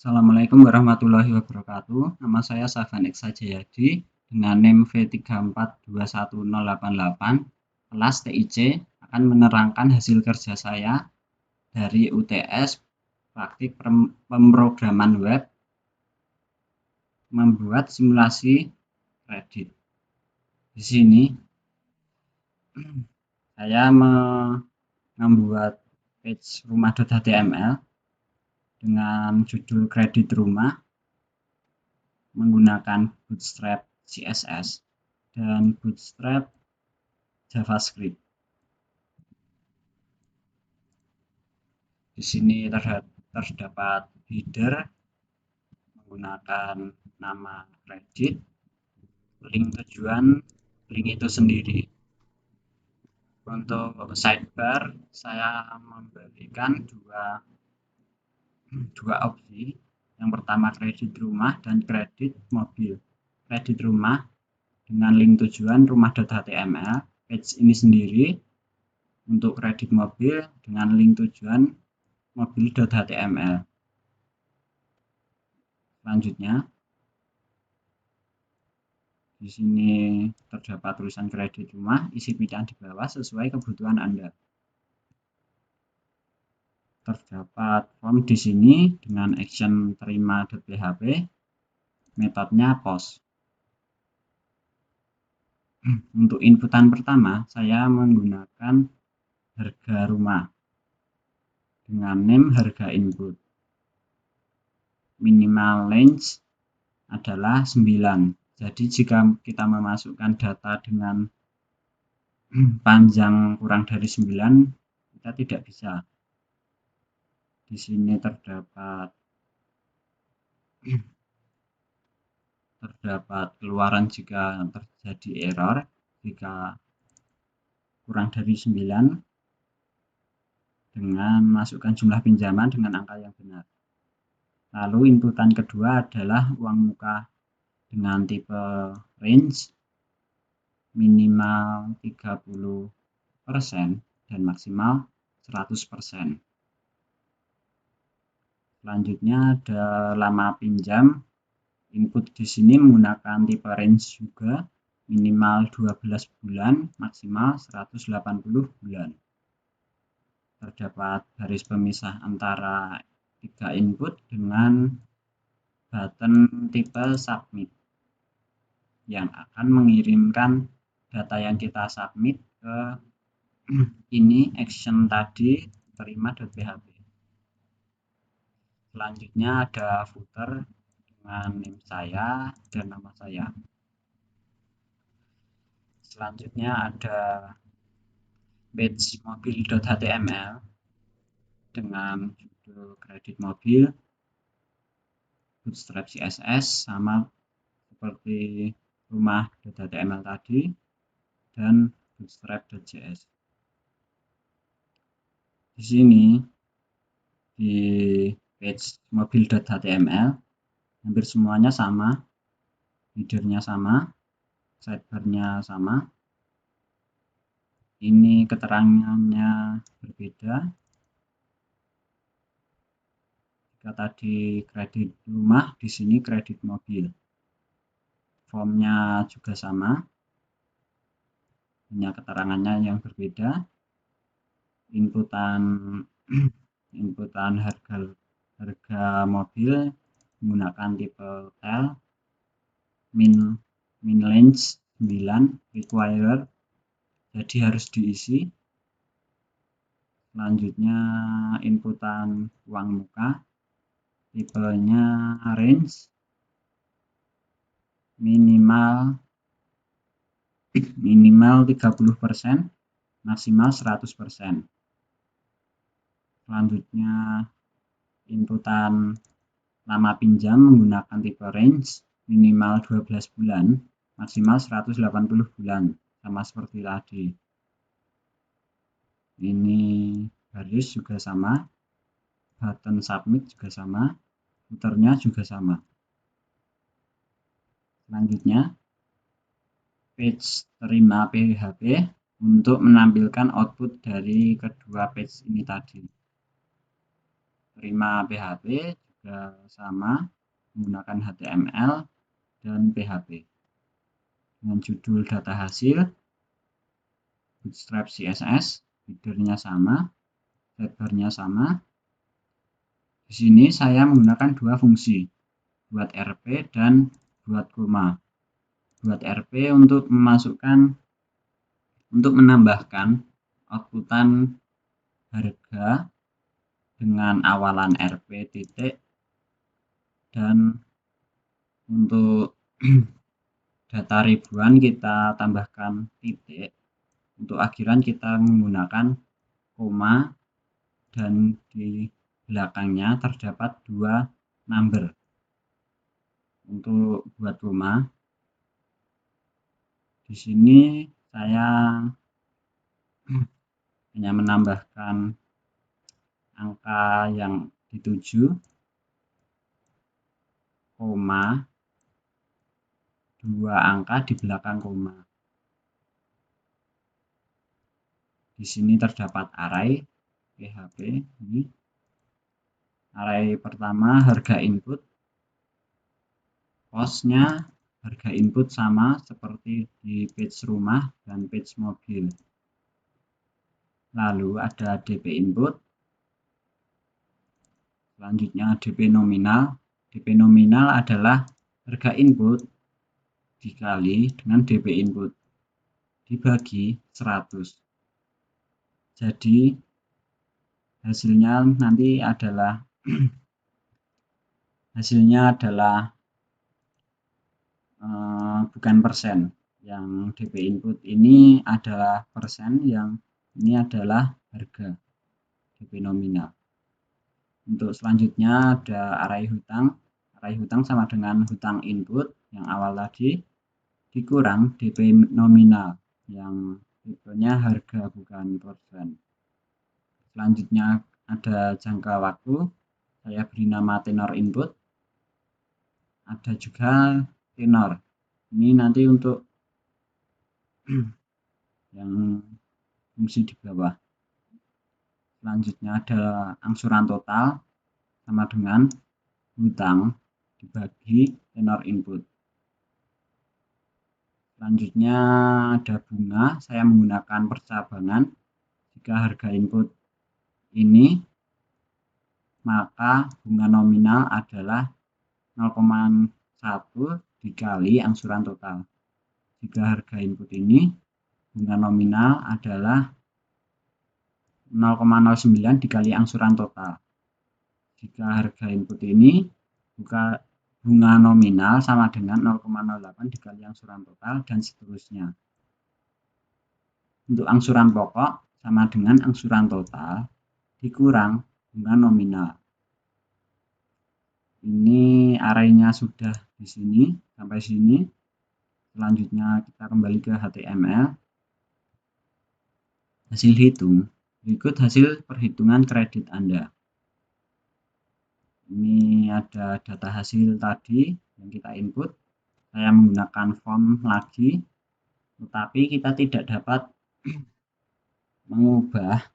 Assalamualaikum warahmatullahi wabarakatuh. Nama saya Safan Eksa Jayadi dengan NIM V34210888 kelas TIC akan menerangkan hasil kerja saya dari UTS praktik pemrograman web membuat simulasi kredit. Di sini saya membuat page rumah.html dengan judul kredit rumah menggunakan Bootstrap CSS dan Bootstrap JavaScript. Di sini terdapat header menggunakan nama kredit, link tujuan, link itu sendiri. Untuk sidebar saya memberikan dua opsi. Yang pertama kredit rumah dan kredit mobil. Kredit rumah dengan link tujuan rumah.html, page ini sendiri. Untuk kredit mobil dengan link tujuan mobil.html. Selanjutnya, di sini terdapat tulisan kredit rumah, isi pilihan di bawah sesuai kebutuhan Anda. Terdapat form di sini dengan action terima.php, metodenya post. Untuk inputan pertama, saya menggunakan harga rumah dengan name harga input. Minimal range adalah 9. Jadi jika kita memasukkan data dengan panjang kurang dari 9, kita tidak bisa. Di sini terdapat keluaran jika terjadi error jika kurang dari 9 dengan masukkan jumlah pinjaman dengan angka yang benar. Lalu inputan kedua adalah uang muka dengan tipe range minimal 30% dan maksimal 100%. Selanjutnya ada lama pinjam. Input di sini menggunakan tipe range juga, minimal 12 bulan, maksimal 180 bulan. Terdapat garis pemisah antara 3 input dengan button tipe submit yang akan mengirimkan data yang kita submit ke ini action tadi terima.php. Selanjutnya ada footer dengan name saya dan nama saya. Selanjutnya ada page mobil.html dengan judul kredit mobil, Bootstrap CSS sama seperti rumah.html tadi dan bootstrap.js. Di sini di page mobil.html hampir semuanya sama, headernya sama, sidebarnya sama. Ini keterangannya berbeda. Jika tadi kredit rumah, di sini kredit mobil. Formnya juga sama, hanya keterangannya yang berbeda. Inputan harga mobil menggunakan tipe tel, min range 9, required, jadi harus diisi. Selanjutnya inputan uang muka, tipenya range, minimal 30%, maksimal 100%. Selanjutnya inputan lama pinjam menggunakan tipe range, minimal 12 bulan, maksimal 180 bulan, sama seperti tadi. Ini garis juga sama, button submit juga sama, footernya juga sama. Selanjutnya page terima PHP untuk menampilkan output dari kedua page ini tadi. Terima PHP harga sama menggunakan HTML dan PHP. Dengan judul data hasil, Bootstrap CSS, header-nya sama, sidebar-nya sama. Di sini saya menggunakan dua fungsi, buat RP dan buat koma. Buat RP untuk menambahkan outputan harga dengan awalan RP titik, dan untuk data ribuan kita tambahkan titik, untuk akhiran kita menggunakan koma, dan di belakangnya terdapat dua number. Untuk buat koma, di sini saya hanya menambahkan angka yang dituju, koma, dua angka di belakang koma. Di sini terdapat array PHP. Ini array pertama harga input, cost-nya harga input sama seperti di page rumah dan page mobil. Lalu ada DP input, selanjutnya DP nominal. DP nominal adalah harga input dikali dengan DP input dibagi 100. Jadi hasilnya adalah bukan persen. Yang DP input ini adalah persen, yang ini adalah harga DP nominal. Untuk selanjutnya ada array hutang. Array hutang sama dengan hutang input yang awal tadi dikurang DP nominal yang tipenya harga bukan persen. Selanjutnya ada jangka waktu, saya beri nama tenor input. Ada juga tenor, ini nanti untuk yang fungsi di bawah. Selanjutnya ada angsuran total sama dengan hutang dibagi tenor input. Selanjutnya ada bunga, saya menggunakan percabangan. Jika harga input ini, maka bunga nominal adalah 0,1 dikali angsuran total. Jika harga input ini, bunga nominal adalah 0,09 dikali angsuran total. Jika harga input ini, bunga nominal sama dengan 0,08 dikali angsuran total, dan seterusnya. Untuk angsuran pokok sama dengan angsuran total dikurang bunga nominal. Ini arraynya sudah di sini sampai sini. Selanjutnya kita kembali ke HTML. Hasil hitung. Berikut hasil perhitungan kredit Anda. Ini ada data hasil tadi yang kita input. Saya menggunakan form lagi, tetapi kita tidak dapat mengubah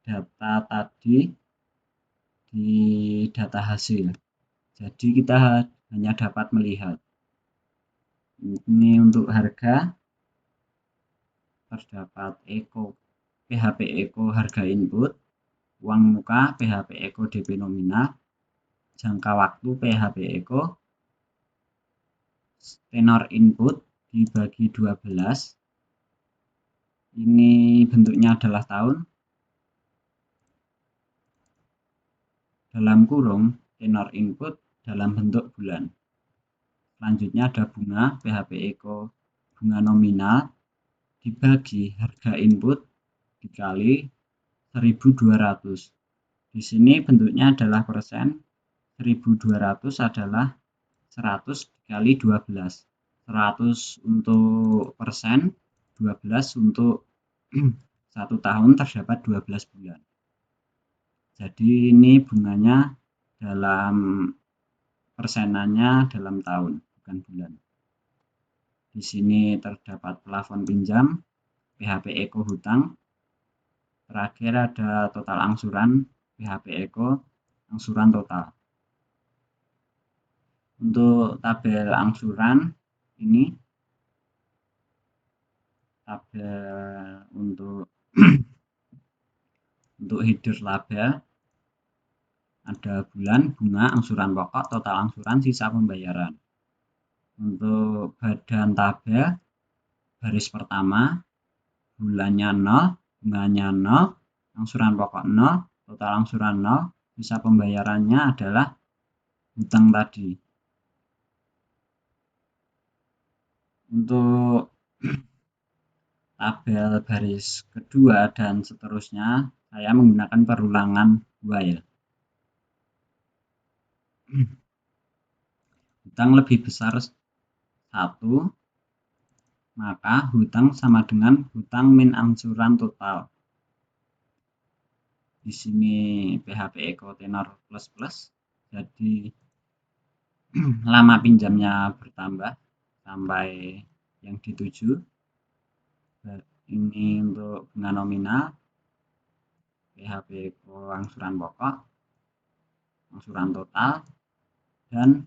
data tadi di data hasil. Jadi kita hanya dapat melihat. Ini untuk harga, terdapat PHP Eco harga input, uang muka PHP Eco DP nominal, jangka waktu PHP Eco, tenor input dibagi 12. Ini bentuknya adalah tahun, dalam kurung tenor input dalam bentuk bulan. Selanjutnya ada bunga PHP Eco bunga nominal dibagi harga input dikali 1200. Di sini bentuknya adalah persen. 1200 adalah 100 dikali 12. 100 untuk persen, 12 untuk 1 tahun, terdapat 12 bulan. Jadi ini bunganya dalam persenannya dalam tahun, bukan bulan. Di sini terdapat plafon pinjam, PHP Eco hutang. Terakhir ada total angsuran, PHP Eco angsuran total. Untuk tabel angsuran ini tabel untuk header label ada bulan, bunga, angsuran pokok, total angsuran, sisa pembayaran. Untuk badan tabel baris pertama bulannya 0, bunganya 0, angsuran pokok 0, total angsuran 0, sisa pembayarannya adalah hutang tadi. Untuk tabel baris kedua dan seterusnya saya menggunakan perulangan while. Hutang lebih besar 1, maka hutang sama dengan hutang min angsuran total. Di sini PHP Eco tenor plus, jadi lama pinjamnya bertambah sampai yang dituju. Ini untuk bunga nominal, PHP Eco angsuran pokok, angsuran total, dan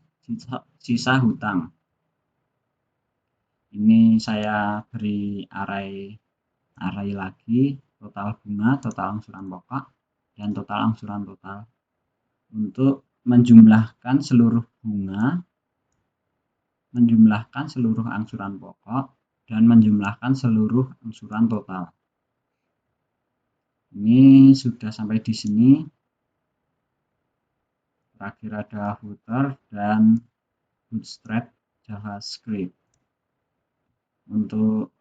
sisa hutang. Ini saya beri array lagi, total bunga, total angsuran pokok, dan total angsuran total untuk menjumlahkan seluruh bunga, menjumlahkan seluruh angsuran pokok, dan menjumlahkan seluruh angsuran total. Ini sudah sampai di sini. Terakhir ada footer dan bootstrap JavaScript. Untuk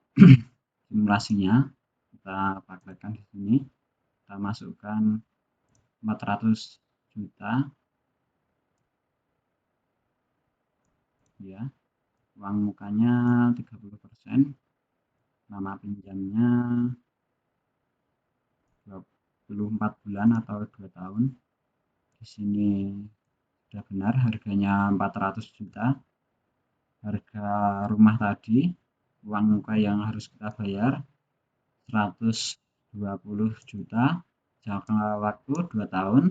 simulasinya kita praktekkan di sini. Kita masukkan 400 juta ya, uang mukanya 30%, nama pinjamnya 24 bulan atau 2 tahun. Di sini sudah benar, harganya 400 juta. Harga rumah tadi, uang muka yang harus kita bayar 120 juta, jangka waktu 2 tahun,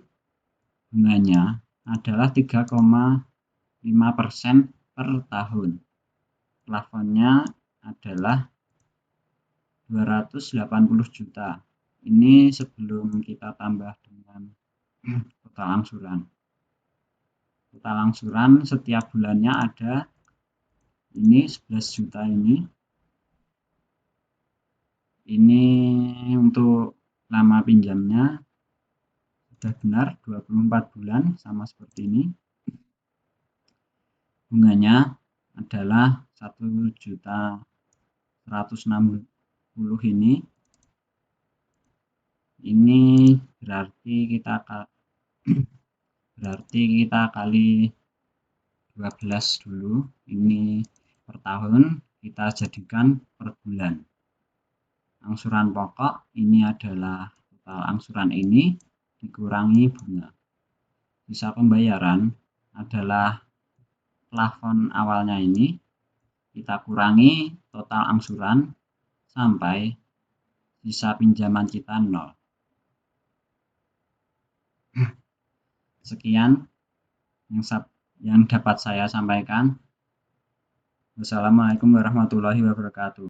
bunganya adalah 3,5% per tahun. Plafonnya adalah 280 juta. Ini sebelum kita tambah dengan total angsuran. Total angsuran setiap bulannya ada ini 11 juta ini. Ini untuk lama pinjamnya sudah benar 24 bulan sama seperti ini. Bunganya adalah 1.160 ini. Ini berarti kita kali 12 dulu. Ini per tahun, kita jadikan per bulan. Angsuran pokok ini adalah total angsuran ini dikurangi bunga. Sisa pembayaran adalah plafon awalnya ini, kita kurangi total angsuran sampai sisa pinjaman kita 0. Sekian yang dapat saya sampaikan. Wassalamualaikum warahmatullahi wabarakatuh.